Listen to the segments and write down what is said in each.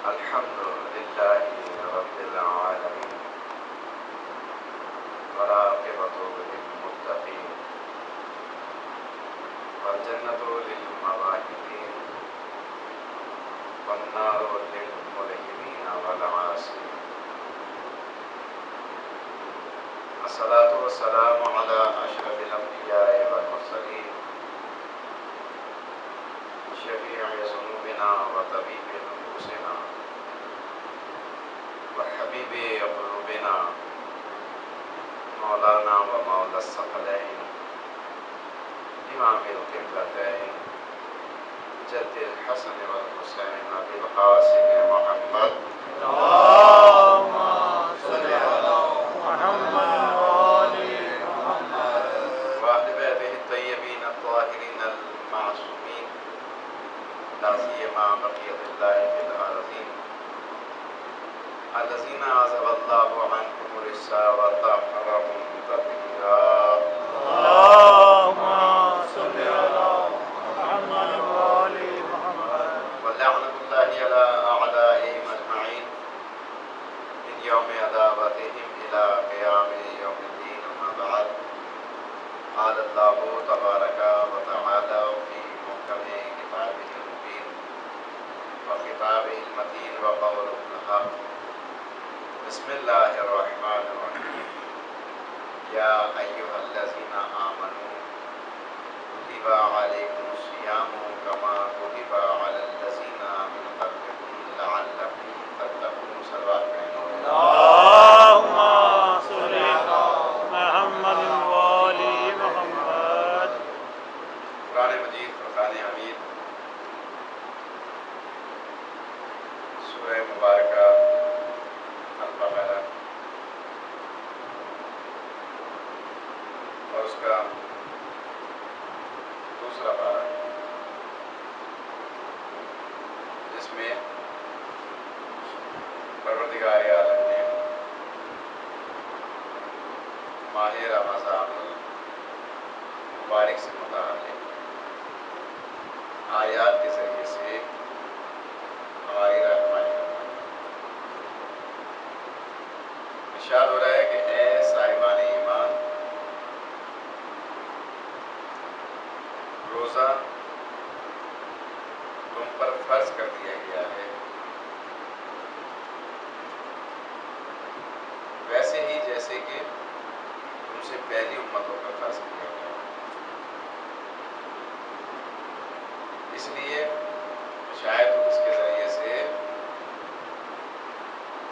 الحمد لله رب العالمين والعاقبة للمتقين والجنة للموحدين والنار للملحدين والعاصين. الصلاة والسلام على أشرف الأنبياء والمرسلين شفيع ذنوبنا وطبيب نفوسنا وحبيب قلوبنا مولانا ومولى الثقلين إمام القبلتين جد الحسن والحسين أبي القاسم محمد اللهم صل على محمد وآل محمد وأهل بيته الطيبين الطاهرين المعصومين لا سيما بقية الله في الأرضين الذين عذب الله عنهم الرجس وطهرهم تطهيرا. اللهم صل على محمد وآل محمد ولعنة الله على أعدائهم أجمعين من يوم عداوتهم إلى قيام يوم الدين. أما بعد، قال الله تبارك وتعالى في محكم كتابه المبين وخطابه المتين وقوله الحق. بسم الله الرحمن الرحيم. يا أيها الذين آمنوا كتب عليكم الصيام كما كتب على الذين من قبلكم لعلكم تتقون. صلوات پڑھیں. اللهم صل على محمد وآل محمد. قرآن مجید فرقان حمید سورہ مبارکہ البقرہ اور اس کا دوسرا پارہ جس میں پروردگار عالم نے ماہ رمضان المبارک سے متعلق آیات کے ذریعے سے ہماری رہنمائی کرنا. ارشاد ہو رہا ہے کہ اے صاحبان ایمان، روزہ تم پر فرض کر دیا گیا ہے ویسے ہی جیسے کہ تم سے پہلی امتوں پر فرض کیا گیا. اس لیے شاید تم اس کے ذریعے سے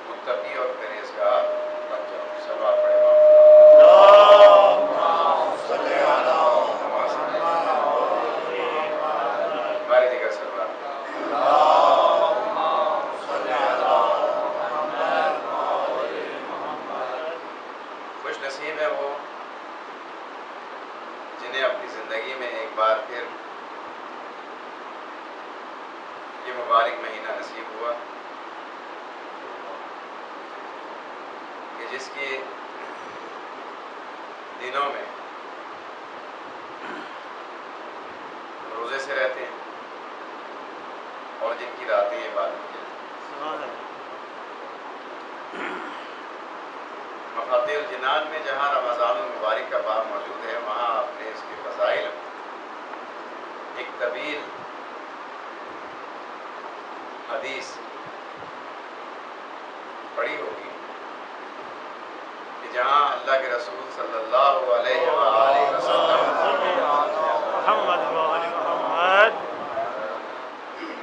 متقی اور پرہیزگار بن جاؤ. صلوات پڑھیں. اللهم صل على محمد ہماری دیگر صلوات. اللهم صل على محمد وآل محمد. خوش نصیب ہے وہ جنہیں اپنی زندگی میں ایک بار پھر یہ مبارک مہینہ نصیب ہوا کہ جس کے دنوں میں روزے سے رہتے ہیں اور جن کی راتیں عبادت کے لیے. مفاتیح الجنان میں جہاں رمضان المبارک کا باب موجود ہے، وہاں آپ نے اس کے فضائل ایک طویل حدیث پڑھی ہوگی کہ جہاں اللہ کے رسول صلی اللہ علیہ وآلہ وسلم محمد وآل محمد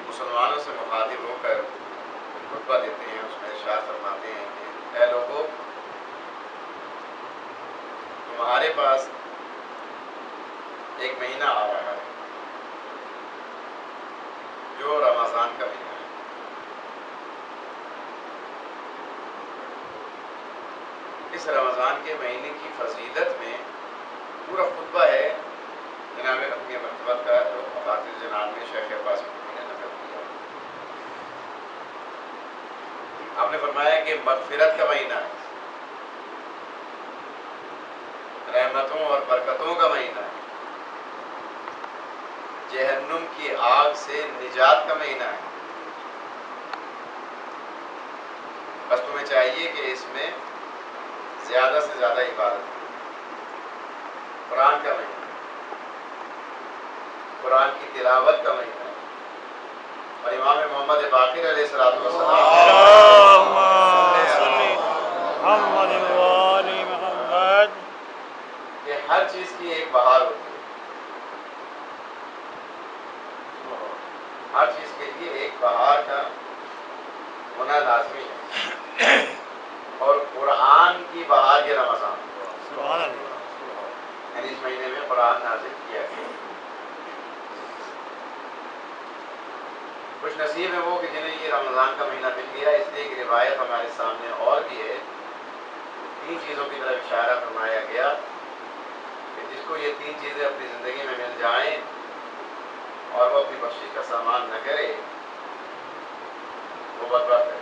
مسلمانوں سے مخاطب ہو کر خطبہ دیتے ہیں. اس میں ارشاد فرماتے ہیں کہ اے لوگو، تمہارے پاس ایک مہینہ آ رہا ہے جو رمضان کا مہینہ ہے. اس رمضان کے مہینے کی فضیلت میں پورا خطبہ ہے جناب اپنی مرتبت کا جو مفاتیح الجنان میں شیخ عباس مفتی نے نقل کیا. آپ نے فرمایا کہ مغفرت کا مہینہ ہے، رحمتوں اور برکتوں کا مہینہ ہے، جہنم کی آگ سے نجات کا مہینہ ہے، بس تمہیں چاہیے کہ اس میں زیادہ سے زیادہ عبادت، قرآن کا مہینہ، قرآن کی تلاوت کا مہینہ، اور امام محمد باقر علیہ الصلوۃ والسلام اللهم صل محمد وآل محمد کہ ہر چیز کی ایک بہار ہوتی ہے، ہر چیز کے لیے ایک بہار کا ہونا لازمی ہے، اور قرآن کی بہار یہ رمضان، سبحان اللہ یعنی اس مہینے میں قرآن نازل کیا گیا۔ خوش نصیب ہے وہ کہ جنہیں یہ رمضان کا مہینہ مل گیا۔ اس لیے ایک روایت ہمارے سامنے اور بھی ہے، 3 چیزوں کی طرف اشارہ فرمایا گیا کہ جس کو یہ 3 چیزیں اپنی زندگی میں مل جائیں اور وہ اپنی بخشش کا سامان نہ کرے، وہ بدبخت ہے۔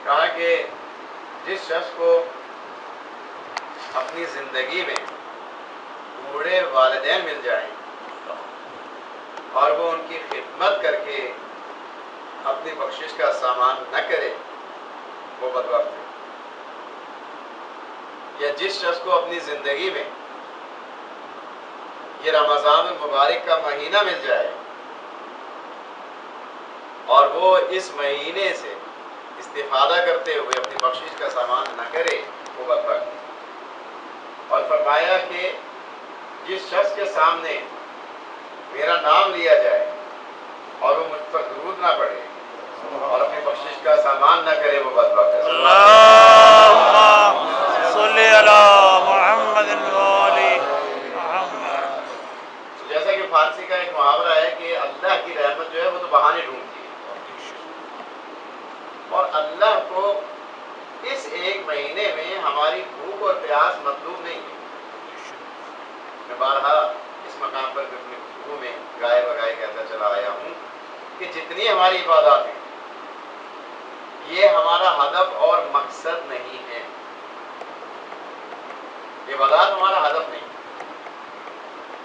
کہا کہ جس شخص کو اپنی زندگی میں بوڑھے والدین مل جائیں اور وہ ان کی خدمت کر کے اپنی بخشش کا سامان نہ کرے، وہ بدبخت ہے۔ یا جس شخص کو اپنی زندگی میں یہ رمضان المبارک کا مہینہ مل جائے اور وہ اس مہینے سے استفادہ کرتے ہوئے اپنی بخشش کا سامان نہ کرے، وہ بدبخت ہے۔ اور فرمایا کہ جس شخص کے سامنے میرا نام لیا جائے اور وہ مجھ پر درود نہ پڑے اور اپنی بخشش کا سامان نہ کرے، وہ بدبخت ہے۔ اللهم صل على محمد وآل محمد۔ جیسا کہ فارسی کا ایک محاورہ ہے کہ اللہ کی رحمت جو ہے وہ تو بہانے ڈھونڈتی ہے، اور اللہ کو اس ایک مہینے میں ہماری بھوک اور پیاس مطلوب نہیں ہے۔ میں بارہا اس مقام پر اپنی گفتگو میں گائے بگائے کہتا چلا آیا ہوں کہ جتنی ہماری عبادات ہیں یہ ہمارا ہدف اور مقصد نہیں ہے۔ عبادات ہمارا ہدف نہیں،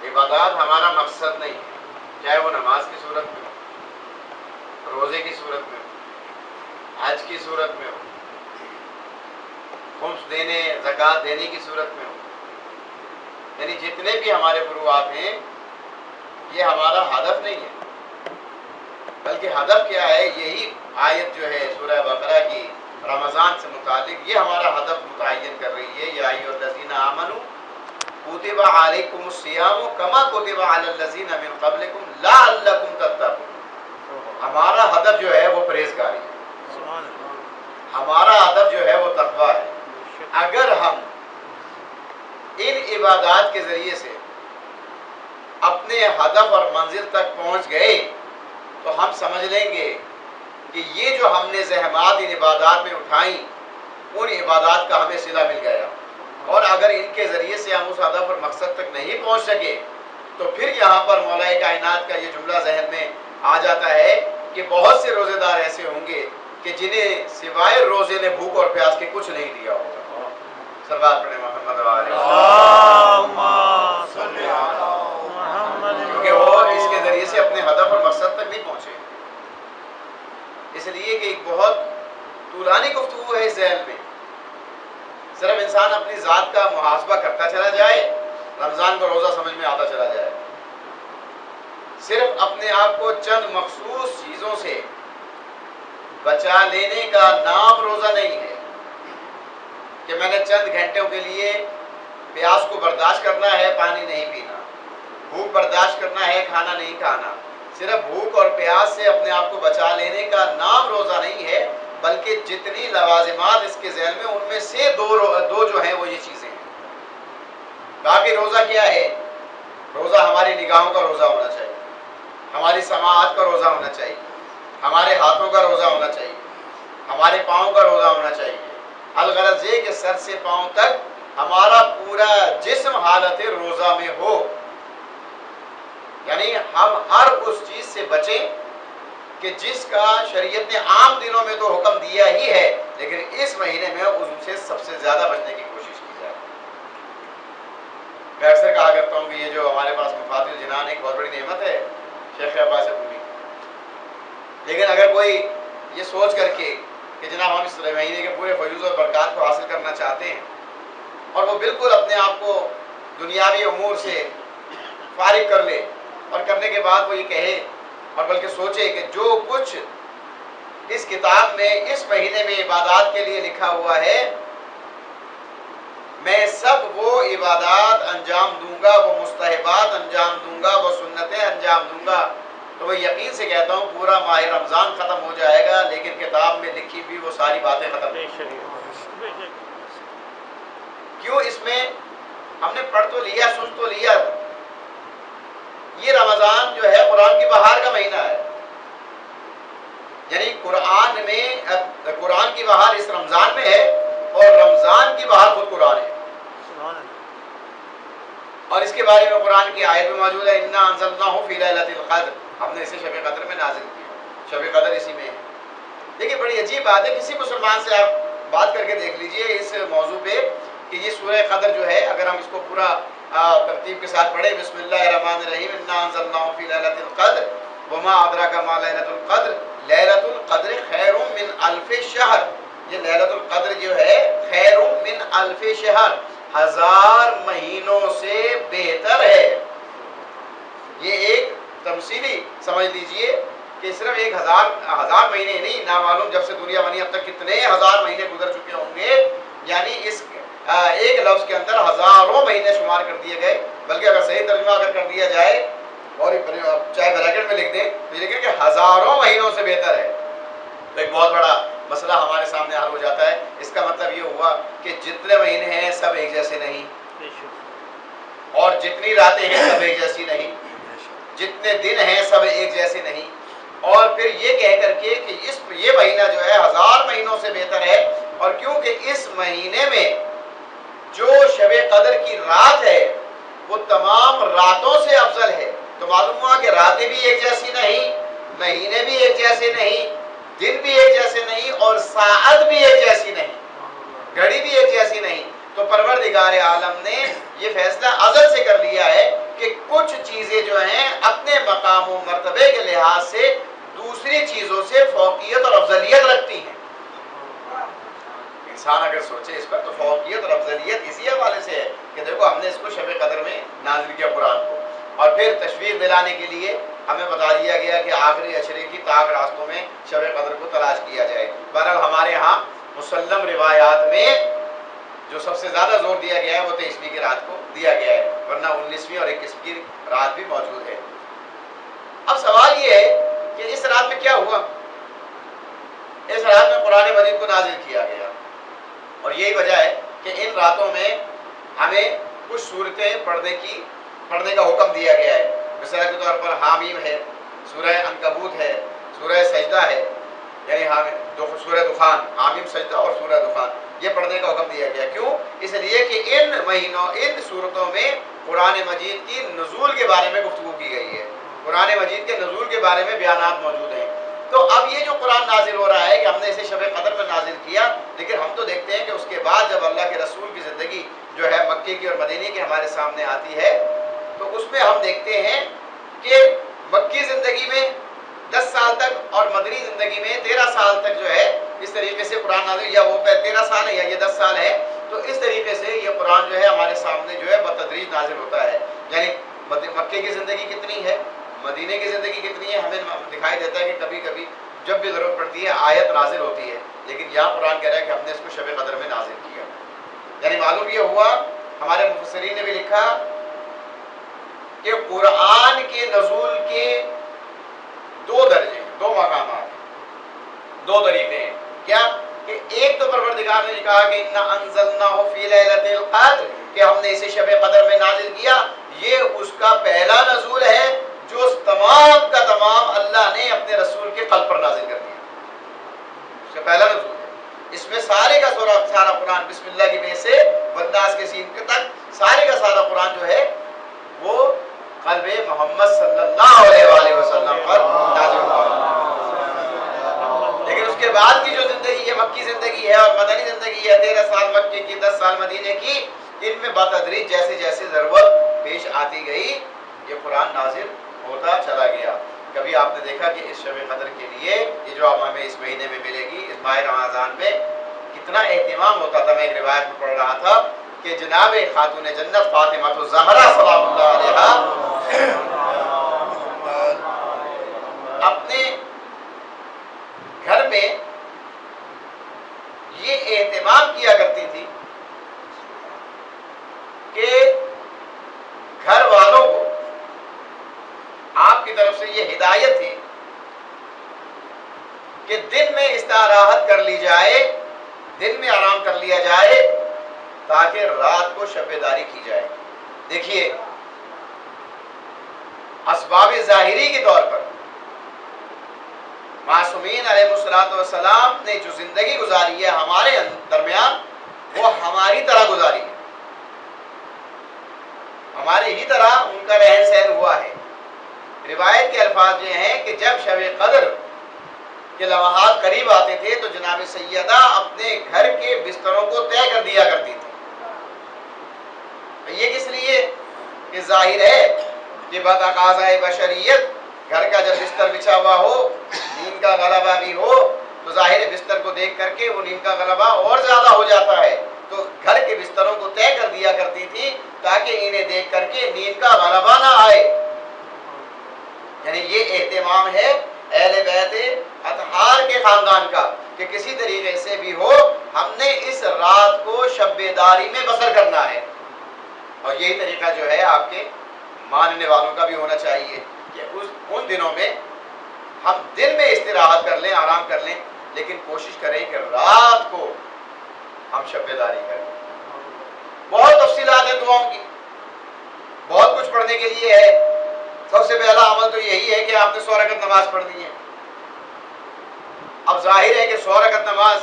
عبادات ہمارا مقصد نہیں ہے، چاہے وہ نماز کی صورت میں ہو، روزے کی صورت میں ہو، حج کی صورت میں ہو، خمس دینے زکوٰۃ دینے کی صورت میں ہو، یعنی جتنے بھی ہمارے فروعات ہیں یہ ہمارا ہدف نہیں ہے، بلکہ ہدف کیا ہے؟ یہی آیت جو ہے سورہ بقرہ کی رمضان سے متعلق یہ ہمارا ہدف متعین کر رہی ہے۔ یا ایھا الذین آمنوا کتب علیکم الصیام کما کتب علی الذین من قبلکم لعلکم تتقون۔ ہمارا ہدف جو ہے وہ پرہیزگاری ہے، سبحان اللہ۔ ہمارا ہدف جو ہے وہ تقویٰ ہے۔ اگر ہم ان عبادات کے ذریعے سے اپنے ہدف اور منزل تک پہنچ گئے تو ہم سمجھ لیں گے کہ یہ جو ہم نے زحمات ان عبادات میں اٹھائیں ان عبادات کا ہمیں صلہ مل گیا، اور اگر ان کے ذریعے سے ہم اس ہدف اور مقصد تک نہیں پہنچ سکے تو پھر یہاں پر مولا کائنات کا یہ جملہ ذہن میں آ جاتا ہے کہ بہت سے روزے دار ایسے ہوں گے کہ جنہیں سوائے روزے نے بھوک اور پیاس کے کچھ نہیں دیا ہوگا۔ صلوات پڑھیں محمد وآلہ، اللهم صل على محمد کیونکہ وہ اس کے ذریعے سے اپنے ہدف اور مقصد تک نہیں پہنچے۔ اس لیے کہ ایک بہت طولانی گفتگو ہے اس ذیل میں، صرف انسان اپنی ذات کا محاسبہ کرتا چلا جائے، رمضان کا روزہ سمجھ میں آتا چلا جائے، صرف اپنے آپ کو چند مخصوص چیزوں سے بچا لینے کا نام روزہ نہیں ہے کہ میں نے چند گھنٹوں کے لیے پیاس کو برداشت کرنا ہے، پانی نہیں پینا، بھوک برداشت کرنا ہے، کھانا نہیں کھانا۔ صرف بھوک اور پیاس سے اپنے آپ کو بچا لینے کا نام روزہ نہیں ہے، بلکہ جتنی لوازمات اس کے ذہن میں ان میں سے دو جو ہیں وہ یہ چیزیں ہیں۔ باقی روزہ کیا ہے؟ روزہ ہماری نگاہوں کا روزہ ہونا چاہیے، ہماری سماعت کا روزہ ہونا چاہیے، ہمارے ہاتھوں کا روزہ ہونا چاہیے، ہمارے پاؤں کا روزہ ہونا چاہیے۔ الغرض یہ کہ سر سے پاؤں تک ہمارا پورا جسم حالت روزہ میں ہو، یعنی ہم ہر اس چیز سے بچیں کہ جس کا شریعت نے عام دنوں میں تو حکم دیا ہی ہے، لیکن اس مہینے میں ان سے سب سے زیادہ بچنے کی کوشش کی جائے۔ میں اکثر کہا کرتا ہوں کہ یہ جو ہمارے پاس مفاد الجنان ایک بہت بڑی نعمت ہے شیخ عباس پوری، لیکن اگر کوئی یہ سوچ کر کے کہ جناب ہم اس مہینے کے پورے فیوز اور برکات کو حاصل کرنا چاہتے ہیں، اور وہ بالکل اپنے آپ کو دنیاوی امور سے فارغ کر لے، اور کرنے کے بعد وہ یہ کہے اور بلکہ سوچے کہ جو کچھ اس کتاب میں اس مہینے میں عبادات کے لیے لکھا ہوا ہے، میں سب وہ عبادات انجام دوں گا، وہ مستحبات انجام دوں گا، وہ سنتیں انجام دوں گا، تو میں یقین سے کہتا ہوں پورا ماہ رمضان ختم ہو جائے گا لیکن کتاب میں لکھی بھی وہ ساری باتیں ختم نہیں ہوں گی۔ کیوں؟ اس میں ہم نے پڑھ تو لیا، سن تو لیا، یہ رمضان جو ہے قرآن کی بہار کا مہینہ ہے، یعنی قرآن کی بہار اس رمضان میں ہے، اور رمضان کی بہار خود قرآن ہے، اور اس کے بارے میں قرآن کی آیت میں موجود ہے، انا انزلناہ فی لیلۃ القدر، ہم نے اسے شب قدر میں نازل کیا، شب قدر اسی میں ہے۔ دیکھیں بڑی عجیب بات ہے، کسی مسلمان سے آپ بات کر کے دیکھ لیجئے اس موضوع پہ کہ یہ سورہ قدر جو ہے، اگر ہم اس کو پورا ترتیب کے ساتھ پڑھیں، بسم اللہ الرحمن الرحیم، انا انزلناہ فی لیلۃ القدر وما ادراک ما لیلۃ القدر لیلۃ القدر خیر من الف شہر، یہ لیلۃ القدر جو ہے خیر من الف شہر، 1000 مہینوں سے بہتر ہے۔ یہ ایک تمثیلی سمجھ لیجئے کہ صرف 1000 مہینے نہیں، نامعلوم جب سے دنیا بنی اب تک کتنے 1000 مہینے گزر چکے ہوں گے، یعنی اس ایک لفظ کے اندر ہزاروں مہینے شمار کر دیے گئے، بلکہ اگر صحیح ترجمہ اگر کر دیا جائے اور چاہے بریکٹ میں لکھ دیں تو یہ لکھیں کہ ہزاروں مہینوں سے بہتر ہے، تو ایک بہت بڑا مسئلہ ہمارے سامنے حل ہو جاتا ہے۔ اس کا مطلب یہ ہوا کہ جتنے مہینے ہیں سب ایک جیسے نہیں، اور جتنی راتیں ہیں سب ایک جیسی نہیں، جتنے دن ہیں سب ایک جیسے نہیں، اور پھر یہ کہہ کر کے کہ یہ مہینہ جو ہے 1000 مہینوں سے بہتر ہے، اور کیونکہ اس مہینے میں جو شب قدر کی رات ہے وہ تمام راتوں سے افضل ہے، تو معلوم ہوا کہ راتیں بھی ایک جیسی نہیں، مہینے بھی ایک جیسے نہیں، دن بھی ایک جیسے نہیں، اور ساعت بھی ایک جیسی نہیں، گھڑی بھی ایک جیسی نہیں۔ تو پروردگار عالم نے یہ فیصلہ ازل سے کر لیا ہے کہ کچھ چیزیں جو ہیں اپنے مقام و مرتبے کے لحاظ سے دوسری چیزوں سے فوقیت اور افضلیت رکھتی ہیں۔ انسان اگر سوچے اس پر تو فوقیت اور افضلیت اسی حوالے سے ہے کہ دیکھو ہم نے اس کو شب قدر میں نازل کیا قرآن کو، اور پھر تشویق دلانے کے لیے ہمیں بتا دیا گیا کہ آخری عشرے کی طاق راستوں میں شب قدر کو تلاش کیا جائے۔ بہرحال ہمارے ہاں مسلم روایات میں جو سب سے زیادہ زور دیا گیا ہے وہ 23ویں کی رات کو دیا گیا ہے، ورنہ 19ویں اور 21ویں کی رات بھی موجود ہے۔ اب سوال یہ ہے کہ اس رات میں کیا ہوا؟ اس رات میں قرآن مجید کو نازل کیا گیا، اور یہی وجہ ہے کہ ان راتوں میں ہمیں کچھ صورتیں پڑھنے کا حکم دیا گیا ہے۔ مثال کے طور پر حامیم ہے، سورہ عنکبوت ہے، سورہ سجدہ ہے، یعنی سورہ دخان، حامیم، سجدہ اور سورہ دخان، یہ پڑھنے کا حکم دیا گیا۔ کیوں؟ اس لیے کہ ان صورتوں میں قرآن مجید کی نزول کے بارے میں گفتگو کی گئی ہے، قرآن مجید کے نزول کے بارے میں بیانات موجود ہیں۔ تو اب یہ جو قرآن نازل ہو رہا ہے کہ ہم نے اسے شب قدر میں نازل کیا، لیکن ہم تو دیکھتے ہیں کہ اس کے بعد جب اللہ کے رسول کی زندگی جو ہے مکے کی اور مدینی کی ہمارے سامنے آتی ہے، تو اس میں ہم دیکھتے ہیں کہ مکی زندگی میں 10 سال تک اور مدنی زندگی میں 13 سال تک جو ہے اس طریقے سے قرآن نازل، یا وہ 13 سال ہے یا یہ 10 سال ہے، تو اس طریقے سے یہ قرآن جو ہے ہمارے سامنے جو ہے بتدریج نازل ہوتا ہے۔ یعنی مکے کی زندگی کتنی ہے، مدینے کی زندگی کتنی ہے، ہمیں دکھائی دیتا ہے کہ کبھی کبھی جب بھی ضرورت پڑتی ہے آیت نازل ہوتی ہے، لیکن یہاں قرآن کہہ رہا ہے کہ ہم نے اس کو شب قدر میں نازل کیا۔ یعنی معلوم یہ ہوا، ہمارے مفسرین نے بھی لکھا کہ قرآن کے نزول کے 2 درجے، 2 مقامات، 2 طریقے ہیں۔ کیا کہ ایک تو پروردگار نے کہا کہ انا انزلناہ فی لیلۃ القدر، کہ ہم نے اسے شب قدر میں نازل کیا، یہ اس کا پہلا نزول ہے جو تمام کا تمام اللہ نے اپنے رسول کے قلب پر نازل کر دیا، اس کا پہلا نزول ہے۔ اس میں سارے کا سارا قرآن بسم اللہ کی بے سے والناس کے سین تک سارے کا سارا قرآن جو ہے وہ قلب محمد صلی اللہ علیہ وآلہ وسلم پر نازل ہوا۔ لیکن اس کے بعد کی جو زندگی ہے، مکی زندگی ہے اور مدنی زندگی ہے، 13 سال مکے کی، 10 سال مدینے کی، ان میں بتدریج جیسے جیسے ضرورت پیش آتی گئی یہ قرآن نازل ہوتا چلا گیا۔ کبھی آپ نے دیکھا کہ اس شب قدر کے لیے یہ جو اب ہمیں اس مہینے میں ملے گی، اس ماہ رمضان میں کتنا اہتمام ہوتا تھا۔ میں ایک روایت میں پڑھ رہا تھا کہ جناب خاتون جنت فاطمہ الزہرا سلام اللہ علیہا اپنے گھر میں یہ اہتمام کیا کرتی تھی کہ گھر والوں کو آپ کی طرف سے یہ ہدایت تھی کہ دن میں استراحت کر لی جائے، دن میں آرام کر لیا جائے تاکہ رات کو شب داری کی جائے۔ دیکھیے اسباب ظاہری کے طور پر معصومین علیہ السلام نے جو زندگی گزاری ہے ہمارے درمیان، وہ ہماری طرح گزاری ہے، ہماری ہی طرح ان کا رہن سہن ہوا ہے۔ روایت کے الفاظ یہ ہیں کہ جب شب قدر کے لمحات قریب آتے تھے تو جناب سیدہ اپنے گھر کے بستروں کو طے کر دیا کرتی تھی۔ یہ کس لیے؟ کہ ظاہر ہے کہ بتقاضۂ بشریت گھر کا جب بستر بچھا ہوا ہو، نیند کا غلبہ بھی ہو، تو ظاہر بستر کو دیکھ کر کے وہ نیند کا غلبہ اور زیادہ ہو جاتا ہے، تو گھر کے بستروں کو طے کر دیا کرتی تھی تاکہ انہیں دیکھ کر کے نیند کا غلبہ نہ آئے۔ یعنی یہ اہتمام ہے اہل بیت اطہار کے خاندان کا کہ کسی طریقے سے بھی ہو ہم نے اس رات کو شب داری میں بسر کرنا ہے۔ اور یہی طریقہ جو ہے آپ کے ماننے والوں کا بھی ہونا چاہیے کہ ان دنوں میں ہم دن میں استراحت کر لیں، آرام کر لیں، لیکن کوشش کریں کہ رات کو ہم شب داری کریں۔ بہت تفصیلات ہیں دعاؤں کی، بہت کچھ پڑھنے کے لیے ہے۔ سب سے پہلا عمل تو یہی ہے کہ آپ نے 100 رکعت نماز پڑھنی ہے۔ اب ظاہر ہے کہ 100 رکعت نماز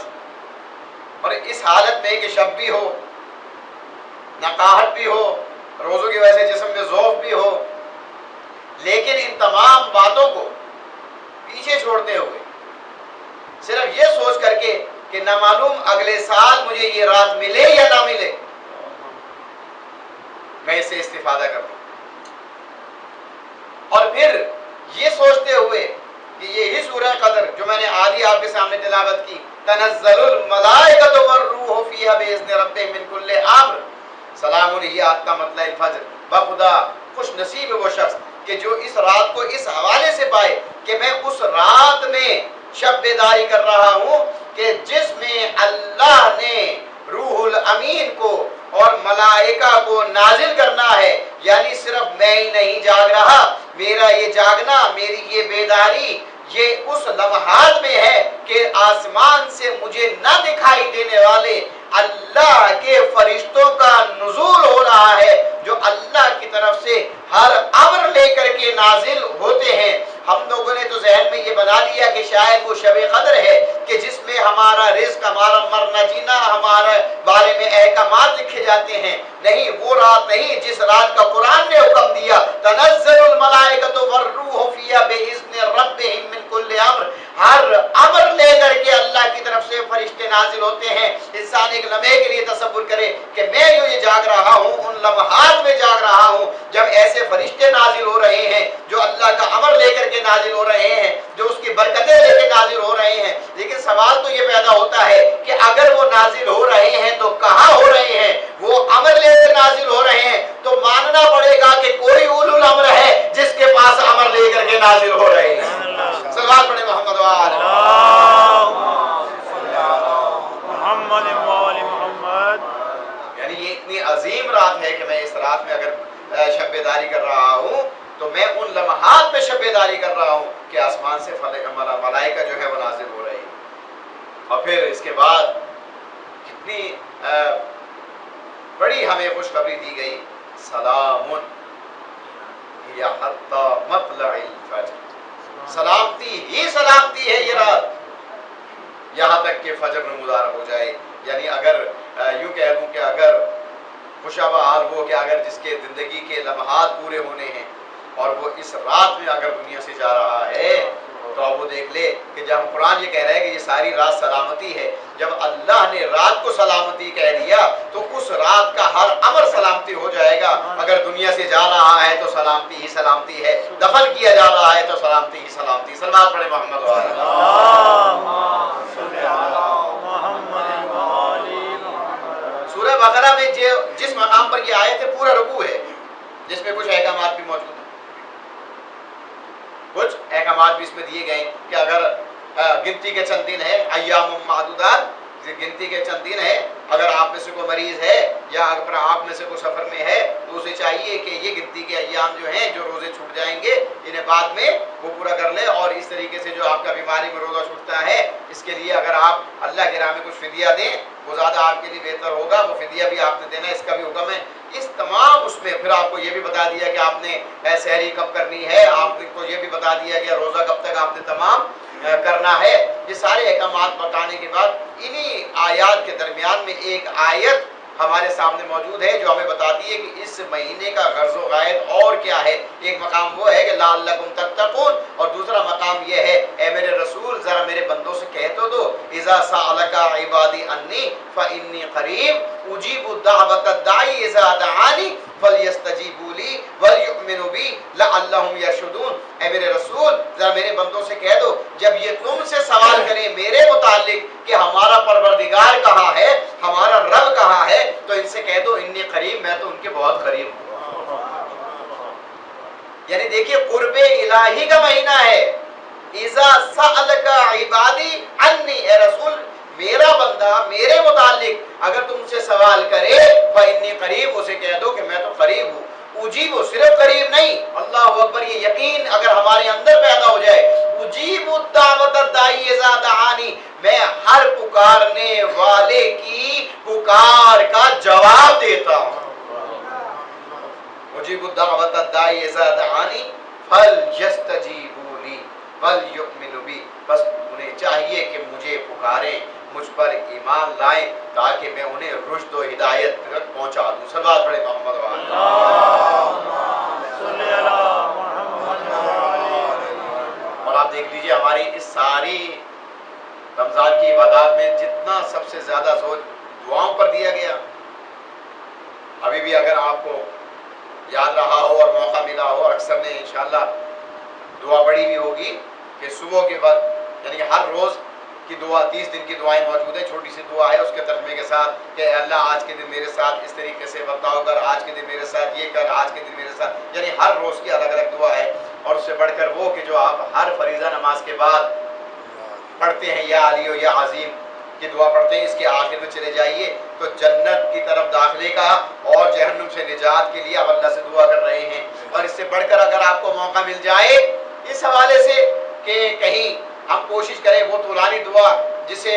اور اس حالت میں کہ شب بھی ہو، نقاہت بھی ہو، روزوں کی وجہ سے جسم میں ذوف بھی ہو، لیکن ان تمام باتوں کو پیچھے چھوڑتے ہوئے صرف یہ سوچ کر کے کہ نہ معلوم اگلے سال مجھے یہ رات ملے یا نہ ملے، میں اس سے استفادہ کروں، اور پھر یہ سوچتے ہوئے کہ یہی سورہ قدر جو میں نے آدھی آپ کے سامنے تلاوت کی، تنزل الملائکۃ والروح فیہا باذن ربہم من کل امر سلام ہی آتا مطلع الفجر۔ بخدا خوش نصیب ہے وہ شخص کہ جو اس رات کو اس حوالے سے پائے کہ میں اس رات میں شب بیداری کر رہا ہوں کہ جس میں اللہ نے روح الامین کو اور ملائکہ کو نازل کرنا ہے۔ یعنی صرف میں ہی نہیں جاگ رہا، میرا یہ جاگنا، میری یہ بیداری یہ اس لمحات میں ہے کہ آسمان سے مجھے نہ دکھائی دینے والے اللہ کے فرشتوں کا نزول ہو رہا ہے، جو اللہ کی طرف سے ہر امر لے کر کے نازل ہوتے ہیں۔ ہم لوگوں نے تو ذہن میں یہ بنا لیا کہ شاید وہ شب قدر ہے کہ جس میں ہمارا رزق، ہمارا مرنا جینا، ہمارے بارے میں احکامات لکھے جاتے ہیں۔ نہیں، وہ رات نہیں جس رات کا قرآن نے حکم دیا تنزل الملائکۃ والروح فیہا باذن ربہم من کل امر، ہر امر لے کر کے اللہ کی طرف سے فرشتے نازل ہوتے ہیں۔ انسان ایک لمحے کے لیے تصور کرے کہ میں یہ جاگ رہا ہوں، ان لمحات میں جاگ رہا ہوں جب ایسے فرشتے نازل ہو رہے ہیں جو اللہ کا امر لے کر کے نازل ہو رہے ہیں، جو اس کی برکتیں لے کے نازل ہو رہے ہیں۔ لیکن سوال تو یہ پیدا ہوتا ہے کہ اگر وہ نازل ہو رہے ہیں تو کہاں ہو رہے ہیں؟ وہ امر لے کر نازل ہو رہے ہیں تو ماننا پڑے گا کہ کوئی اولو الامر ہے جس کے پاس امر لے کر کے نازل ہو رہے ہیں۔ صلوات پڑھیں محمد و آل محمد و آل محمد۔ یعنی یہ اتنی عظیم رات ہے کہ میں اس رات میں اگر شب بیداری کر رہا ہوں تو میں ان لمحات میں شب بیداری کر رہا ہوں کہ آسمان سے ملائکہ جو ہے وہ نازل ہو رہی ہے۔ اور پھر اس کے بعد کتنی بڑی ہمیں خوشخبری دی گئی، سلام ہی حتی مطلع الفجر، سلامتی ہی سلامتی ہے یہ رات یہاں تک کہ فجر نمودار ہو جائے۔ یعنی اگر یوں کہہ دوں کہ اگر مشابہ حال ہو کہ اگر جس کے زندگی کے لمحات پورے ہونے ہیں اور وہ اس رات میں اگر دنیا سے جا رہا ہے تو اب وہ دیکھ نکلے کہ جب قرآن یہ کہہ رہا ہے کہ یہ ساری رات سلامتی ہے، جب اللہ نے رات کو سلامتی کہہ دیا تو اس رات کا ہر امر سلامتی ہو جائے گا۔ اگر دنیا سے جا رہا ہے تو سلامتی ہی سلامتی ہے، دفن کیا جا رہا ہے تو سلامتی ہی سلامتی۔ سلوات پڑھے محمد سورہ بقرہ میں جس مقام پر یہ آیت ہے پورا رکوع ہے، جس میں کچھ احکامات بھی موجود ہیں، کچھ احکامات بھی اس میں دیے گئے کہ اگر گنتی کے چند دن ہے، ایام معدودات، گنتی کے چند دن ہے، اگر آپ میں سے کوئی مریض ہے یا اگر آپ میں سے کوئی سفر میں ہے تو اسے چاہیے کہ یہ گنتی کے ایام جو ہیں، جو روزے چھوٹ جائیں گے انہیں بعد میں وہ پورا کر لے، اور اس طریقے سے جو آپ کا بیماری میں روزہ چھوٹتا ہے اس کے لیے اگر آپ اللہ کے راہ میں کچھ فدیہ دیں وہ زیادہ آپ کے لیے بہتر ہوگا، وہ فدیہ بھی آپ نے دینا ہے، اس کا بھی حکم ہے۔ اس تمام اس میں پھر آپ کو یہ بھی بتا دیا کہ آپ نے سحری کب کرنی ہے، آپ کو یہ بھی بتا دیا کہ روزہ کب تک آپ نے تمام کرنا ہے۔ یہ سارے احکامات بتانے کے بعد انہی آیات کے درمیان میں ایک آیت ہمارے سامنے موجود ہے جو ہمیں بتاتی ہے کہ اس مہینے کا غرض و غائب اور کیا ہے۔ ایک مقام وہ ہے کہ لعلکم تتقون، اور دوسرا مقام یہ ہے اے میرے رسول ذرا میرے بندوں سے کہہ تو دو، اذا سألک عبادی انی فانی قریب اجیب دعوت الداعی اذا دعانی فلیستجیبوا لی ولیؤمنوا بی لعلہم یرشدون۔ اے میرے رسول ذرا میرے بندوں سے کہہ دو جب یہ تم سے سوال کریں میرے متعلق کہ ہمارا پروردگار کہاں ہے، ہمارا رب کہاں ہے، تو ان سے کہہ دو انی قریب، میں تو ان کے بہت قریب ہوں۔ یعنی دیکھیے قرب الہی کا مہینہ ہے۔ اذا سألک عبادی انی، اے رسول میرا بندہ میرے متعلق اگر تم سے سوال کرے فانی قریب، اسے کہہ دو کہ میں تو قریب ہوں۔ اجیب، صرف قریب نہیں، اللہ اکبر، یہ یقین اگر ہمارے اندر پیدا ہو جائے، اجیب الدعوت الداعی اذا دعانی، میں ہر پکارنے والے کی پکار کا جواب دیتا ہوں۔ اجیب الدعوت الداعی اذا دعانی فلیستجیبوا لی ولیؤمنوا بی، بس انہیں چاہیے کہ مجھے پکاریں، مجھ پر ایمان لائیں تاکہ میں انہیں رشد و ہدایت تک پہنچا دوں۔ صلوات پڑھے محمد اور آپ دیکھ لیجئے ہماری اس ساری رمضان کی عبادات میں جتنا سب سے زیادہ زور دعاؤں پر دیا گیا، ابھی بھی اگر آپ کو یاد رہا ہو اور موقع ملا ہو، اکثر نے انشاءاللہ دعا پڑھی بھی ہوگی کہ صبح کے وقت، یعنی ہر روز کی دعا، 30 دن کی دعائیں موجود ہیں، چھوٹی سی دعا ہے اس کے ترجمے کے ساتھ کہ اللہ آج کے دن میرے ساتھ اس طریقے سے برتاؤ کر، آج کے دن میرے ساتھ یہ کر، آج کے دن میرے ساتھ، یعنی ہر روز کی الگ الگ دعا ہے۔ اور اس سے بڑھ کر وہ کہ جو آپ ہر فریضہ نماز کے بعد پڑھتے ہیں، یا علی و یا عظیم کی دعا پڑھتے ہیں، اس کے آخر میں چلے جائیے تو جنت کی طرف داخلے کا اور جہنم سے نجات کے لیے آپ اللہ سے دعا کر رہے ہیں۔ اور اس سے بڑھ کر اگر آپ کو موقع مل جائے اس حوالے سے کہ کہیں ہم کوشش کریں وہ طولانی دعا جسے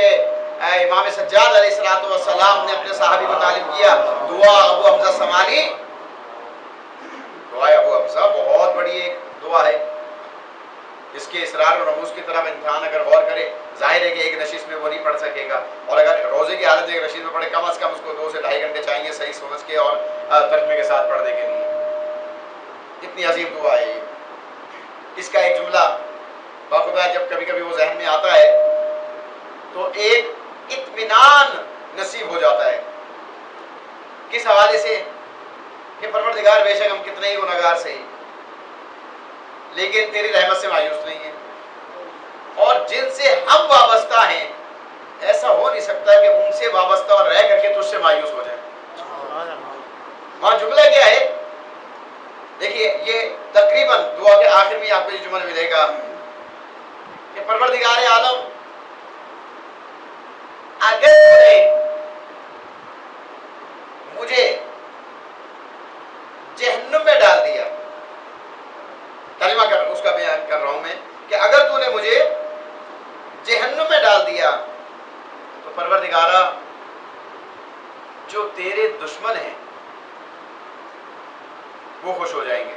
امام سجاد علیہ السلام نے اپنے صحابی کو تعلیم کیا، دعا ابو حمزہ سمالی، دعا ابو حمزہ بہت بڑی ایک دعا ہے، اس کے اسرار اور رموز کی طرف انسان اگر غور کرے ظاہر ہے کہ ایک نشست میں وہ نہیں پڑھ سکے گا، اور اگر روزے کی حالت ایک نشست میں پڑھے کم از کم اس کو 2 سے 2.5 گھنٹے چاہیے صحیح سمجھ کے اور ترجمے کے ساتھ پڑھنے کے لیے۔ اتنی عظیم دعا ہے یہ۔ اس کا ایک جملہ باخدا جب کبھی کبھی وہ ذہن میں آتا ہے تو ایک اطمینان نصیب ہو جاتا ہے۔ کس حوالے سے کہ پروردگار بے شک ہم کتنے ہی گنہگار سے، لیکن تیری رحمت سے مایوس نہیں ہے، اور جن سے ہم وابستہ ہیں ایسا ہو نہیں سکتا کہ ان سے وابستہ اور رہ کر کے تجھ سے مایوس ہو جائے۔ وہاں جملہ کیا ہے دیکھیے، یہ تقریباً دعا کے آخر میں آپ کو یہ جملہ ملے گا کہ پروردگار عالم اگر تو نے مجھے جہنم میں ڈال دیا، کلمہ اس کا بیان کر رہا ہوں میں کہ اگر تو نے مجھے جہنم میں ڈال دیا تو پروردگارا جو تیرے دشمن ہیں وہ خوش ہو جائیں گے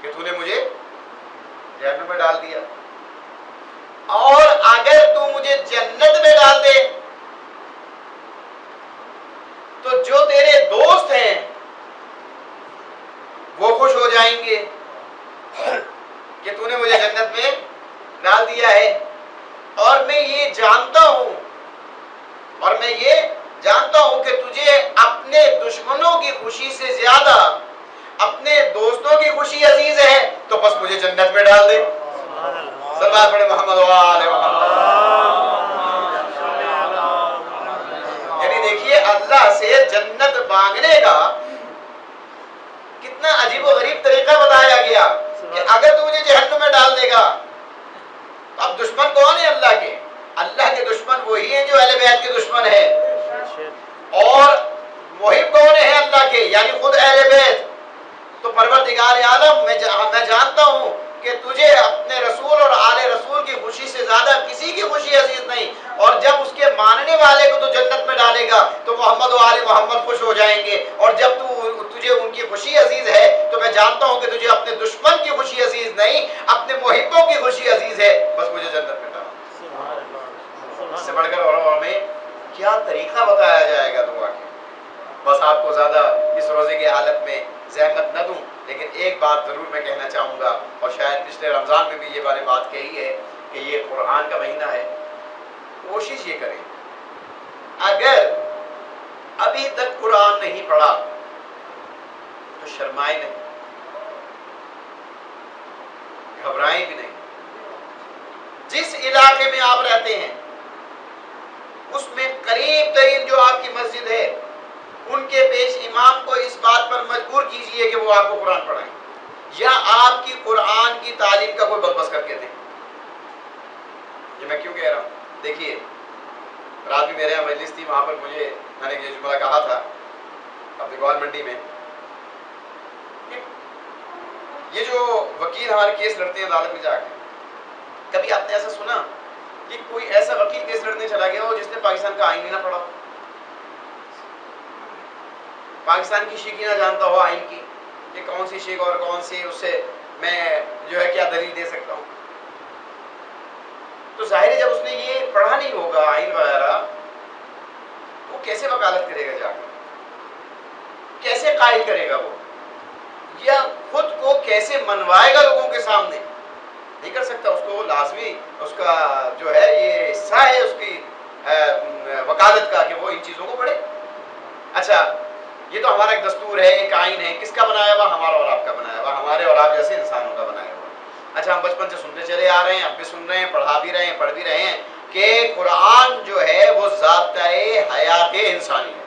کہ تو نے مجھے جہنم میں ڈال دیا، اور اگر تو مجھے جنت میں ڈال دے تو جو تیرے دوست ہیں وہ خوش ہو جائیں گے، کہ تو نے مجھے جنت میں ڈال دیا ہے، اور میں یہ جانتا ہوں کہ تجھے اپنے دشمنوں کی خوشی سے زیادہ اپنے دوستوں کی خوشی عزیز ہے، تو بس مجھے جنت میں ڈال دے۔ صلوات پڑھے محمد و آل محمد۔ یعنی دیکھیے اللہ سے جنت مانگنے کا کتنا عجیب و غریب طریقہ بتایا گیا کہ اگر تو مجھے جہنم میں ڈال دے گا، اب دشمن کون ہے اللہ کے؟ اللہ کے دشمن وہی ہیں جو اہل بیت کے دشمن ہیں، اور محب کون ہے اللہ کے؟ یعنی خود اہل بیت۔ تو پروردگار عالم میں جانتا ہوں کہ تجھے اپنے رسول اور آل رسول کی خوشی سے زیادہ کسی کی خوشی عزیز نہیں، اور جب اس کے ماننے والے کو تو جنت میں ڈالے گا تو محمد و آل محمد خوش ہو جائیں گے، اور جب تجھے ان کی خوشی عزیز ہے تو میں جانتا ہوں کہ تجھے اپنے دشمن کی خوشی عزیز نہیں، اپنے محبوں کی خوشی عزیز ہے، بس مجھے جنت میں ڈالو۔ اس سے بڑھ کر اور ہمیں کیا طریقہ بتایا جائے گا دعا کے؟ بس آپ کو زیادہ اس روزے کی حالت میں زحمت نہ دوں، لیکن ایک بات ضرور میں کہنا چاہوں گا، اور شاید پچھلے رمضان میں بھی یہ والی بات کہی ہے کہ یہ قرآن کا مہینہ ہے، کوشش یہ کریں اگر ابھی تک قرآن نہیں پڑھا تو شرمائے نہیں، گھبرائیں بھی نہیں۔ جس علاقے میں آپ رہتے ہیں اس میں قریب ترین جو آپ کی مسجد ہے ان کے پیش امام کو اس بات پر مجبور کیجئے کہ وہ آپ کو قرآن پڑھائیں، یا آپ کی قرآن کی تعلیم کا کوئی بس کر کے دیں۔ یہ میں کیوں کہہ رہا ہوں؟ دیکھیے رات بھی میرے یہاں مجلس تھی، وہاں پر میں نے یہ جملہ کہا تھا اپنی گوال منڈی میں، یہ جو وکیل ہمارے کیس لڑتے ہیں عدالت میں جا کے، کبھی آپ نے ایسا سنا کہ کوئی ایسا وکیل کیس لڑنے چلا گیا ہو جس نے پاکستان کا آئین ہی نہ پڑھا، پاکستان کی شیخی نہ جانتا ہو آئین کی، کہ کون سی شیخ اور کون سی، اس سے میں جو ہے کیا دلیل دے سکتا ہوں؟ تو ظاہر ہے جب اس نے یہ پڑھا نہیں ہوگا آئین وغیرہ، وہ کیسے وکالت کرے گا جا کے؟ کیسے قائل کرے گا وہ؟ یا خود کو کیسے منوائے گا لوگوں کے سامنے؟ نہیں کر سکتا۔ اس کو لازمی اس کا جو ہے یہ حصہ ہے اس کی وکالت کا کہ وہ ان چیزوں کو پڑھے۔ اچھا یہ تو ہمارا ایک دستور ہے، ایک آئین ہے، کس کا بنایا ہوا؟ ہمارا اور آپ کا بنایا ہوا، ہمارے اور آپ جیسے انسانوں کا بنایا ہوا۔ اچھا ہم بچپن سے سنتے چلے آ رہے ہیں، اب بھی سن رہے ہیں، پڑھا بھی رہے ہیں، پڑھ بھی رہے ہیں کہ قرآن جو ہے وہ ضابطۂ حیات انسانی ہے۔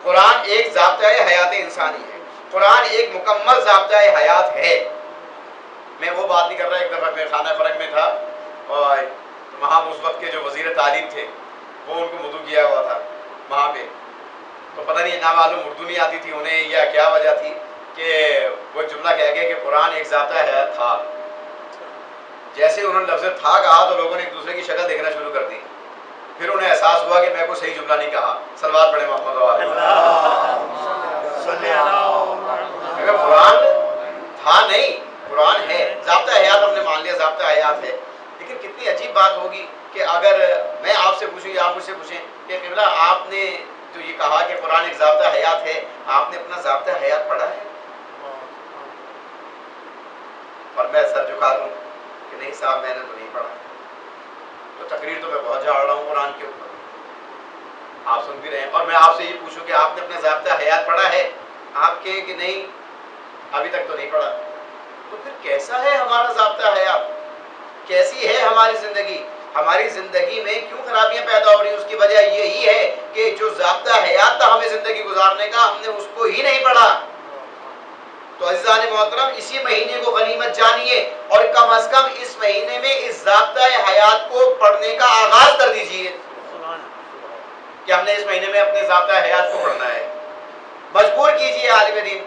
قرآن ایک ضابطۂ حیات انسانی ہے، قرآن ایک مکمل ضابطۂ حیات ہے۔ میں وہ بات نہیں کر رہا، ایک دفعہ میں خانہ فرنگ میں تھا اور وہاں اس وقت کے جو وزیر تعلیم تھے وہ ان کو مدعو کیا ہوا تھا وہاں پہ، تو پتہ نہیں نہ معلوم اردو نہیں آتی تھی انہیں یا کیا وجہ تھی کہ وہ جملہ کہہ گئے کہ قرآن ایک ذاتہ حیات تھا۔ جیسے انہوں نے لفظ تھا کہا تو لوگوں نے ایک دوسرے کی شکل دیکھنا شروع کر دی، پھر انہیں احساس ہوا کہ میں کوئی صحیح جملہ نہیں کہا۔ صلوات پڑھے محمد و آل محمد۔ قرآن تھا نہیں، قرآن ہے، ضابطہ حیات ہم نے مان لیا ضابطہ حیات ہے، لیکن کتنی عجیب بات ہوگی کہ اگر میں آپ سے پوچھوں یا آپ مجھ سے پوچھیں کہ قبلہ آپ نے جو یہ کہا کہ قرآن ایک ضابطہ حیات ہے، آپ نے اپنا ضابطہ حیات پڑھا ہے؟ اور میں سر جھکا دوں کہ نہیں صاحب میں نے تو نہیں پڑھا، تو تقریر تو میں بہت جھاڑ رہا ہوں قرآن کے اوپر، آپ سن بھی رہے ہیں، اور میں آپ سے یہ پوچھوں کہ آپ نے اپنا ضابطہ حیات پڑھا ہے؟ آپ کہیں کہ نہیں ابھی تک تو نہیں پڑھا، تو پھر کیسا ہے ہمارا ضابطہ حیات؟ کیسی ہے ہماری زندگی؟ ہماری زندگی میں کیوں خرابیاں پیدا ہو رہی ہیں؟ اس کی وجہ یہی ہے کہ جو ضابطہ حیات تھا ہمیں زندگی گزارنے کا، ہم نے اس کو ہی نہیں پڑھا۔ تو عزیزان محترم اسی مہینے کو غنیمت جانیے اور کم از کم اس مہینے میں اس ضابطہ حیات کو پڑھنے کا آغاز کر دیجئے کہ ہم نے اس مہینے میں اپنے ضابطہ حیات کو پڑھنا ہے۔ مجبور کیجئے عالم دین،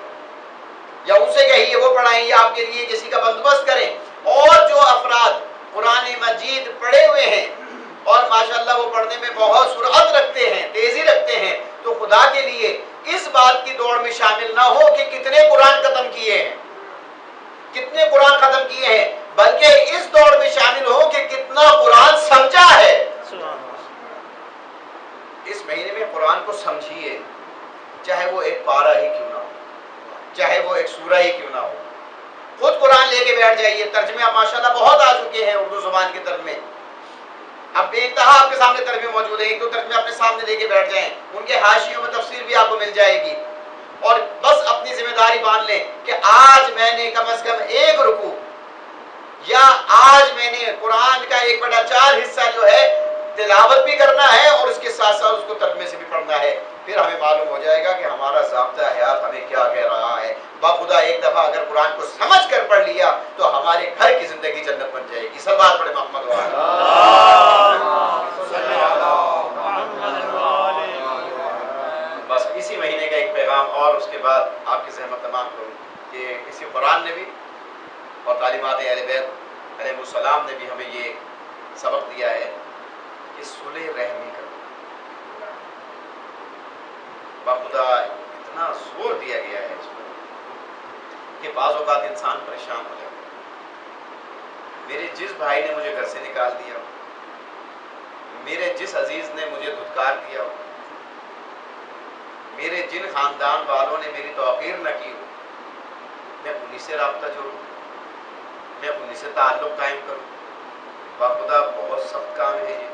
یا ان سے کہیے وہ پڑھائیں یا آپ کے لیے کسی کا بندوبست کریں۔ اور جو افراد قرآن مجید پڑھے ہوئے ہیں اور ماشاءاللہ وہ پڑھنے میں بہت سرعت رکھتے ہیں، تیزی رکھتے ہیں، تو خدا کے لیے اس بات کی دوڑ میں شامل نہ ہو کہ کتنے قرآن ختم کیے ہیں، کتنے قرآن ختم کیے ہیں، بلکہ اس دوڑ میں شامل ہو کہ کتنا قرآن سمجھا ہے۔ اس مہینے میں قرآن کو سمجھیے، چاہے وہ ایک پارہ ہی کیوں نہ ہو، چاہے وہ ایک سورہ ہی کیوں نہ ہو، خود قرآن لے کے بیٹھ جائیے، ترجمے اب ماشاءاللہ بہت آ چکے ہیں اردو زبان کے ترجمے، اب بے انتہا آپ کے سامنے ترجمے موجود ہیں، ایک دو ترجمے اپنے سامنے لے کے بیٹھ جائیں، ان کے حاشیوں میں تفسیر بھی آپ کو مل جائے گی، اور بس اپنی ذمہ داری باندھ لیں کہ آج میں نے کم از کم ایک رکوع یا آج میں نے قرآن کا 1/4 حصہ جو ہے تلاوت بھی کرنا ہے اور اس کے ساتھ ساتھ اس کو ترجمے سے بھی پڑھنا ہے، پھر ہمیں معلوم ہو جائے گا کہ ہمارا ضابطہ حیات ہمیں کیا کہہ رہا ہے۔ باخدا ایک دفعہ اگر قرآن کو سمجھ کر پڑھ لیا تو ہمارے گھر کی زندگی جنت بن جائے گی۔ سب بات پڑھے محمد بس اسی مہینے کا ایک پیغام اور اس کے بعد آپ کی زحمت تمام کروں کہ اسی قرآن نے بھی اور تعلیمات اہل بیت علیہ السلام نے بھی ہمیں یہ سبق دیا ہے کہ صلح رحمی کرو۔ باخدا اتنا زور دیا گیا ہے اس پر کہ بعض اوقات انسان پریشان ہو جاتا ہے۔ میرے جس بھائی نے مجھے گھر سے نکال دیا، میرے جس عزیز نے مجھے دھتکار دیا، میرے جن خاندان والوں نے میری توقیر نہ کی ہو، میں انہی سے رابطہ جوڑوں، میں انہی سے تعلق قائم کروں۔ باخدا بہت سخت کام ہے یہ،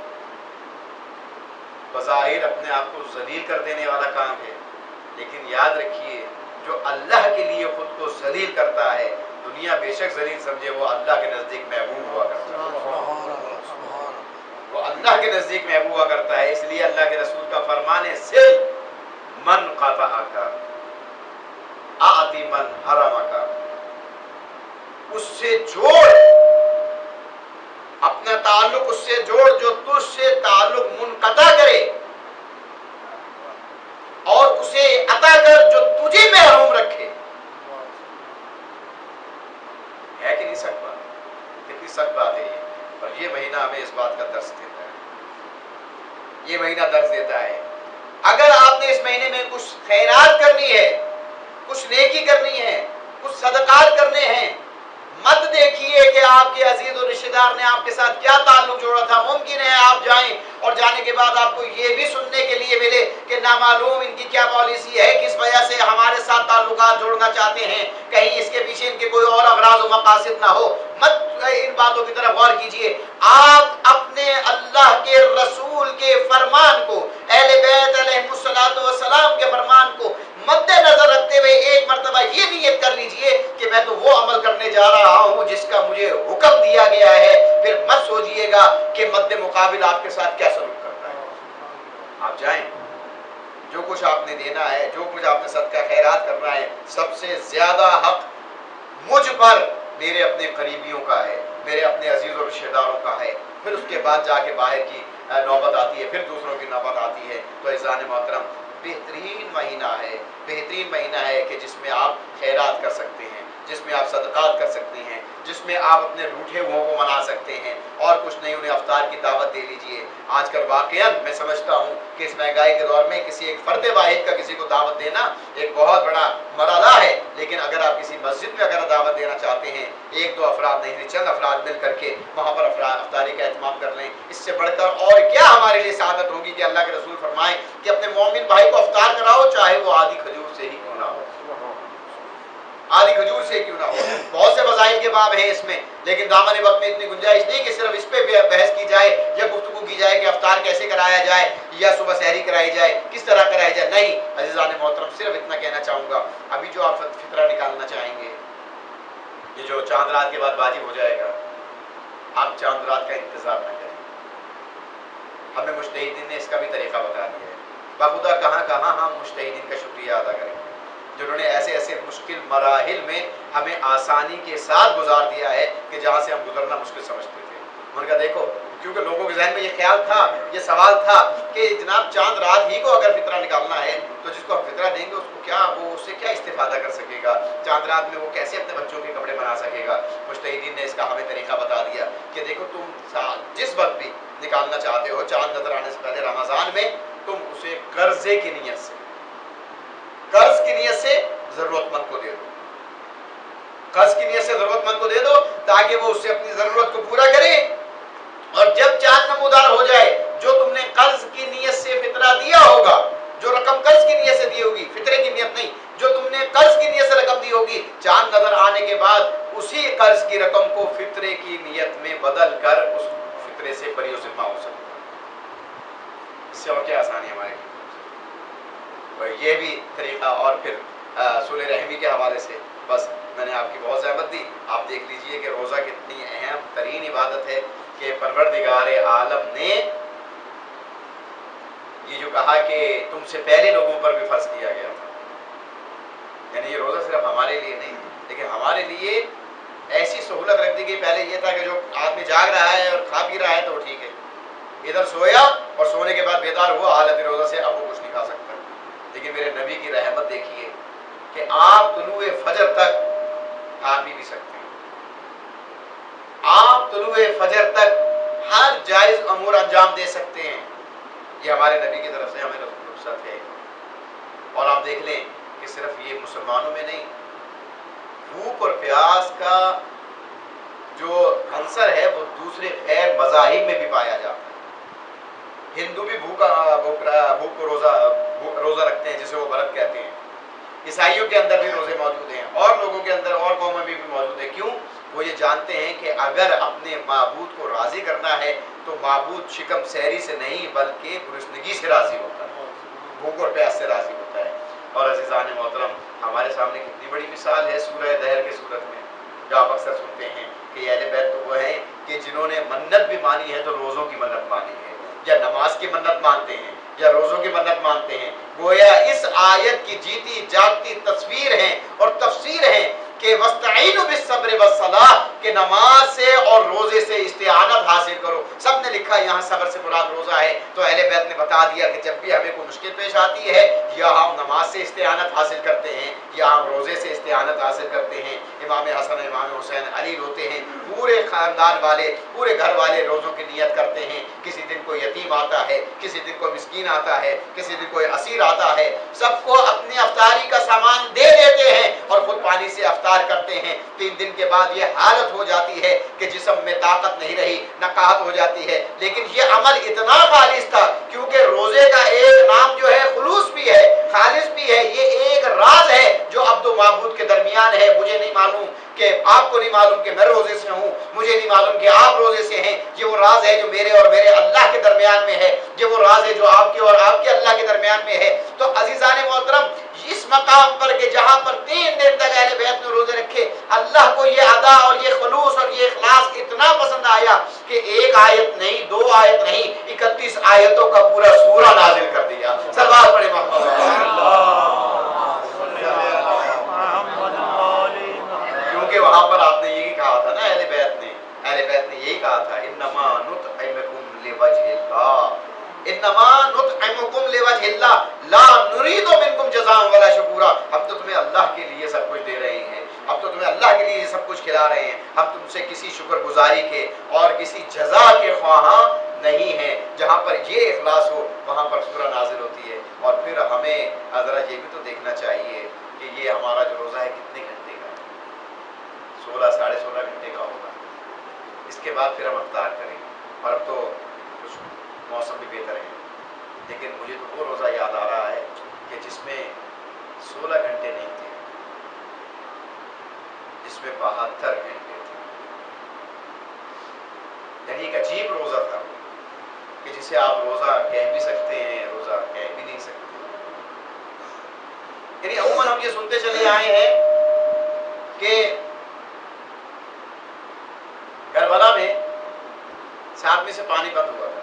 بظاہر اپنے آپ کو ذلیل کر دینے والا کام ہے، لیکن یاد رکھیے جو اللہ کے لیے خود کو ذلیل کرتا ہے، دنیا بے شک ذلیل سمجھے، وہ اللہ کے نزدیک محبوب ہوا کرتا ہے، وہ اللہ کے نزدیک محبوب ہوا کرتا ہے۔ اس لیے اللہ کے رسول کا فرمان ہے صرف من قطعک اعطی من حرمک، اس سے جوڑ اپنا تعلق، اس سے جوڑ جو تجھ سے تعلق منقطع کرے، اور اسے عطا کر جو تجھے محروم رکھے۔ ہے کہ نہیں سخت بات؟ کتنی سخت بات ہے یہ، اور یہ مہینہ ہمیں اس بات کا درس دیتا ہے، یہ مہینہ درس دیتا ہے۔ اگر آپ نے اس مہینے میں کچھ خیرات کرنی ہے، کچھ نیکی کرنی ہے، کچھ صدقات کرنے ہیں، مت دیکھیے کہ آپ کے عزیز و رشتہ دار نے آپ کے ساتھ کیا تعلق جوڑا تھا۔ ممکن ہے آپ جائیں اور جانے کے بعد آپ کو یہ بھی سننے کے لیے ملے کہ نامعلوم ان کی کیا پالیسی ہے، کس وجہ سے ہمارے ساتھ تعلقات جوڑنا چاہتے ہیں، کہیں اس کے پیچھے ان کے کوئی اور اغراض و مقاصد نہ ہو۔ مت ان باتوں کی طرف غور کیجئے، آپ اپنے اللہ کے رسول کے فرمان کو، اہل بیت علیہ السلام کے فرمان کو مد نظر رکھتے ہوئے ایک مرتبہ یہ نیت کر لیجئے کہ میں تو وہ عمل کرنے جا رہا ہوں جس کا مجھے حکم دیا گیا ہے۔ پھر مت سوچئے گا کہ مد مقابل آپ کے ساتھ کیا سلوک کرتا ہے۔ آپ جائیں، جو کچھ آپ نے دینا ہے، جو کچھ آپ نے صدقہ خیرات کرنا ہے، سب سے زیادہ حق مجھ پر میرے اپنے قریبیوں کا ہے، میرے اپنے عزیز و رشتہ داروں کا ہے۔ پھر اس کے بعد جا کے باہر کی نوبت آتی ہے، پھر دوسروں کی نوبت آتی ہے۔ تو عزیزان محترم، بہترین مہینہ ہے، بہترین مہینہ ہے کہ جس میں آپ خیرات کر سکتے ہیں، جس میں آپ صدقات کر سکتے ہیں، جس میں آپ اپنے روٹھے ہوئوں کو منا سکتے ہیں، اور کچھ نہیں انہیں افطار کی دعوت دے لیجئے۔ آج کل واقعاً میں سمجھتا ہوں کہ اس مہنگائی کے دور میں کسی ایک فرد واحد کا کسی کو دعوت دینا ایک بہت بڑا مرحلہ ہے، لیکن اگر آپ کسی مسجد میں اگر دعوت دینا چاہتے ہیں، ایک دو افراد نہیں، چند افراد مل کر کے وہاں پر افطاری کا اہتمام کر لیں، اس سے بڑھ کر اور کیا ہمارے لیے سعادت ہوگی کہ اللہ کے رسول فرمائیں کہ اپنے مومن بھائی کو افطار کراؤ، چاہے وہ آدھی کھجور سے ہی کیوں نہ ہو، آدھی کھجور سے کیوں نہ ہو۔ بہت سے فضائل کے باب ہیں اس میں، لیکن دامن وقت میں اتنی گنجائش نہیں کہ صرف اس پہ بحث کی جائے یا گفتگو کی جائے کہ افطار کیسے کرایا جائے یا صبح سحری کرائی جائے، کس طرح کرائی جائے۔ نہیں عزیزان محترم، صرف اتنا کہنا چاہوں گا، ابھی جو آپ فطرہ نکالنا چاہیں گے، یہ جو چاند رات کے بعد واجب ہو جائے گا، آپ چاند رات کا انتظار نہ کریں۔ ہمیں مجتہدین نے اس کا بھی طریقہ بتا دیا ہے۔ باخدا کہاں کہاں ہم مجتہدین کا شکریہ ادا کریں گے جنہوں نے ایسے ایسے مشکل مراحل میں ہمیں آسانی کے ساتھ گزار دیا ہے کہ جہاں سے ہم گزرنا مشکل سمجھتے تھے۔ ان کا دیکھو، کیونکہ لوگوں کے ذہن میں یہ خیال تھا، یہ سوال تھا کہ جناب چاند رات ہی کو اگر فطرہ نکالنا ہے تو جس کو ہم فطرہ دیں گے اس کو کیا، وہ اس سے کیا استفادہ کر سکے گا، چاند رات میں وہ کیسے اپنے بچوں کے کپڑے بنا سکے گا۔ مجتہدین نے اس کا ہمیں طریقہ بتا دیا کہ دیکھو تم جس وقت بھی نکالنا چاہتے ہو، چاند نظر آنے سے پہلے رمضان میں، تم اسے قرضے کی نیت سے، قرض کی نیت سے ضرورت مند کو دے دو، قرض کی نیت سے ضرورت مند کو دے دو تاکہ وہ اس سے اپنی ضرورت کو پورا کرے، اور جب چاند نمودار ہو جائے، جو تم نے قرض کی نیت سے فطرہ دیا ہوگا، جو رقم قرض کی نیت سے دی ہوگی، فطرے کی نیت نہیں، جو تم نے قرض کی نیت سے رقم دی ہوگی، چاند نظر آنے کے بعد اسی قرض کی رقم کو فطرے کی نیت میں بدل کر اس فطرے سے بری و ذمہ ہو سکتا ہے۔ اس سے اور کیا آسانی ہمارے لیے، یہ بھی طریقہ۔ اور پھر صلح رحمی کے حوالے سے بس میں نے آپ کی بہت زحمت دی، آپ دیکھ لیجئے کہ روزہ کتنی اہم ترین عبادت ہے کہ پروردگار عالم نے یہ جو کہا کہ تم سے پہلے لوگوں پر بھی فرض کیا گیا تھا، یعنی یہ روزہ صرف ہمارے لیے نہیں لیکن ہمارے لیے ایسی سہولت رکھ دی گئی۔ پہلے یہ تھا کہ جو آدمی جاگ رہا ہے اور کھا پی رہا ہے تو ٹھیک ہے، ادھر سویا اور سونے کے بعد بیدار ہوا حالت روزہ سے، اب وہ کچھ نہیں کھا سکتا۔ لیکن میرے نبی کی رحمت دیکھیے کہ آپ طلوع فجر تک کھا پی بھی سکتے ہیں، آپ طلوع فجر تک ہر جائز امور انجام دے سکتے ہیں، یہ ہمارے نبی کی طرف سے ہمیں رخصت ہے۔ اور آپ دیکھ لیں کہ صرف یہ مسلمانوں میں نہیں، بھوک اور پیاس کا جو عنصر ہے وہ دوسرے غیر مذاہب میں بھی پایا جاتا ہے۔ ہندو بھی بھوک کو روزہ رکھتے ہیں جسے وہ برت کہتے ہیں، عیسائیوں کے اندر بھی روزے موجود ہیں، اور لوگوں کے اندر اور قوموں میں بھی موجود ہیں۔ کیوں؟ وہ یہ جانتے ہیں کہ اگر اپنے معبود کو راضی کرنا ہے تو معبود شکم سحری سے نہیں بلکہ گرسنگی سے راضی ہوتا ہے، بھوک اور پیاس سے راضی ہوتا ہے۔ اور عزیزان محترم، ہمارے سامنے کتنی بڑی مثال ہے سورہ دہر کی صورت میں، جو آپ اکثر سنتے ہیں کہ اہل بیت تو وہ ہیں کہ جنہوں نے منت بھی مانی ہے تو روزوں کی منت مانی ہے، یا نماز کی منت مانتے ہیں یا روزوں کی منت مانتے ہیں۔ گویا اس آیت کی جیتی جاگتی تصویر ہیں اور تفسیر ہیں کہ وَاسْتَعِينُوا بِالصَّبْرِ وَالصَّلَاةِ، کہ نماز سے اور روزے سے استعانت حاصل کرو۔ سب نے لکھا یہاں صبر سے مراد روزہ ہے، تو اہل بیت نے بتا دیا کہ جب بھی ہمیں کوئی مشکل پیش آتی ہے یا ہم نماز سے استعانت حاصل کرتے ہیں یا ہم روزے سے استعانت حاصل کرتے ہیں۔ امام حسن امام حسین علی روتے ہیں، پورے خاندان والے پورے گھر والے روزوں کی نیت کرتے ہیں۔ کسی دن کوئی یتیم آتا ہے، کسی دن کوئی مسکین آتا ہے، کسی دن کوئی اسیر آتا ہے، سب کو اپنی افطاری کا سامان دے دیتے ہیں اور خود پانی سے افطار کرتے ہیں۔ 3 دن کے بعد یہ حالت ہو جاتی ہے کہ جسم میں طاقت نہیں رہی، نقاہت ہو جاتی ہے، لیکن یہ عمل اتنا خالص تھا کیونکہ روزے کا ایک نام جو ہے خلوص بھی ہے، خالص بھی ہے، یہ ایک راز ہے جو عبد و معبود کے درمیان ہے۔ مجھے نہیں معلوم کہ آپ کو نہیں معلوم کہ میں روزے سے ہوں، مجھے نہیں معلوم کہ آپ روزے سے ہیں، یہ وہ راز ہے جو میرے اور میرے اللہ کے درمیان میں ہے، یہ وہ راز ہے جو آپ کے اور آپ کے اللہ کے درمیان میں ہے۔ تو عزیزان محترم، اس مقام پر کہ جہاں پر 3 دن تک اہل بیت نے روزے رکھے، اللہ کو یہ ادا اور یہ خلوص اور یہ اخلاص اتنا پسند آیا کہ 1 آیت نہیں، 2 آیت نہیں، 31 آیتوں کا پورا سورہ نازل کر دیا۔ سلوات پڑھے کیونکہ وہاں پر آپ نے یہی کہا تھا نا، اہل بیت نے یہی کہا تھا، انما نطعمکم لوجہ اللہ، انما نطعمکم لوجہ اللہ لا نرید منکم جزاء ولا شکورا۔ ہم تو تمہیں اللہ کے لیے سب کچھ دے رہے ہیں، ہم تو تمہیں اللہ کے لیے یہ سب کچھ کھلا رہے ہیں، ہم تم سے کسی شکر گزاری کے اور کسی جزا کے خواہاں نہیں ہیں۔ جہاں پر یہ اخلاص ہو وہاں پر سورہ نازل ہوتی ہے۔ اور پھر ہمیں ذرا یہ بھی تو دیکھنا چاہیے کہ یہ ہمارا جو روزہ ہے کتنے گھنٹے کا ہے، 16 ساڑھے 16 گھنٹے کا ہوگا۔ اس کے بعد پھر ہم افطار کریں گے، اور اب تو کچھ موسم بھی بہتر ہے، لیکن مجھے تو وہ روزہ یاد آ رہا ہے کہ جس میں 16 گھنٹے نہیں تھے، جس میں 72 گھنٹے تھے، یعنی ایک عجیب روزہ تھا کہ جسے آپ روزہ کہہ بھی سکتے ہیں، روزہ کہہ بھی نہیں سکتے۔ یعنی عموماً ہم یہ سنتے چلے آئے ہیں کہ کربلا میں 7ویں سے پانی بند ہوا تھا۔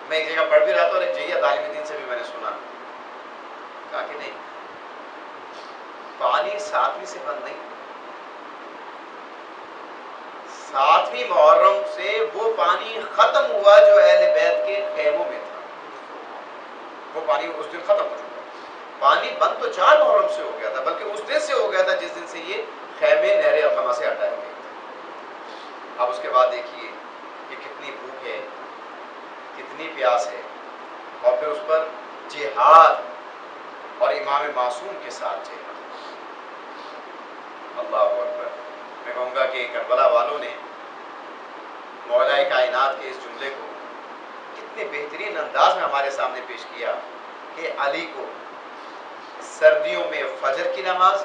میں ایک جگہ پڑھ بھی رہا تھا اور ایک جیہ طالب دین سے بھی میں نے سنا، کہا کہ نہیں، پانی 7ویں سے بند نہیں، 7ویں محرم سے وہ پانی ختم ہوا جو اہل بیت کے خیموں میں تھا، وہ پانی اس دن ختم ہو چکا۔ پانی بند تو 4 محرم سے ہو گیا تھا، بلکہ اس دن سے ہو گیا تھا جس دن سے یہ خیمے نہر القمہ سے ہٹائے گئے تھے۔ اب اس کے بعد دیکھیے کہ کتنی بھوک ہے، کتنی پیاس ہے، اور پھر اس پر جہاد اور امام معصوم کے ساتھ جہاد۔ اللہ اکبر۔ میں کہوں گا کہ کربلا والوں نے مولا کائنات کے اس جملے کو کتنے بہترین انداز میں ہمارے سامنے پیش کیا کہ علی کو سردیوں میں فجر کی نماز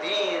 3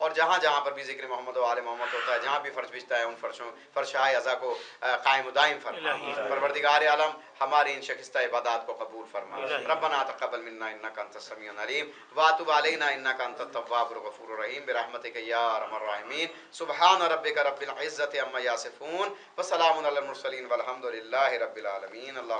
اور جہاں جہاں پر بھی ذکر محمد و آل محمد ہوتا ہے، جہاں بھی فرش بچتا ہے، ان فرشائے ازا کو قائم و دائم فرما۔ پروردگار عالم ہماری ان شکستہ عبادات کو قبول فرما۔ ربنا تقبل منا انک انت السمیع العلیم واتب علینا انک انت التواب الغفور الرحیم برحمتک یا ارحم الراحمین۔ سبحان ربک رب العزۃ عما یصفون وسلام علی المرسلین والحمد للہ رب العالمین۔ اللہ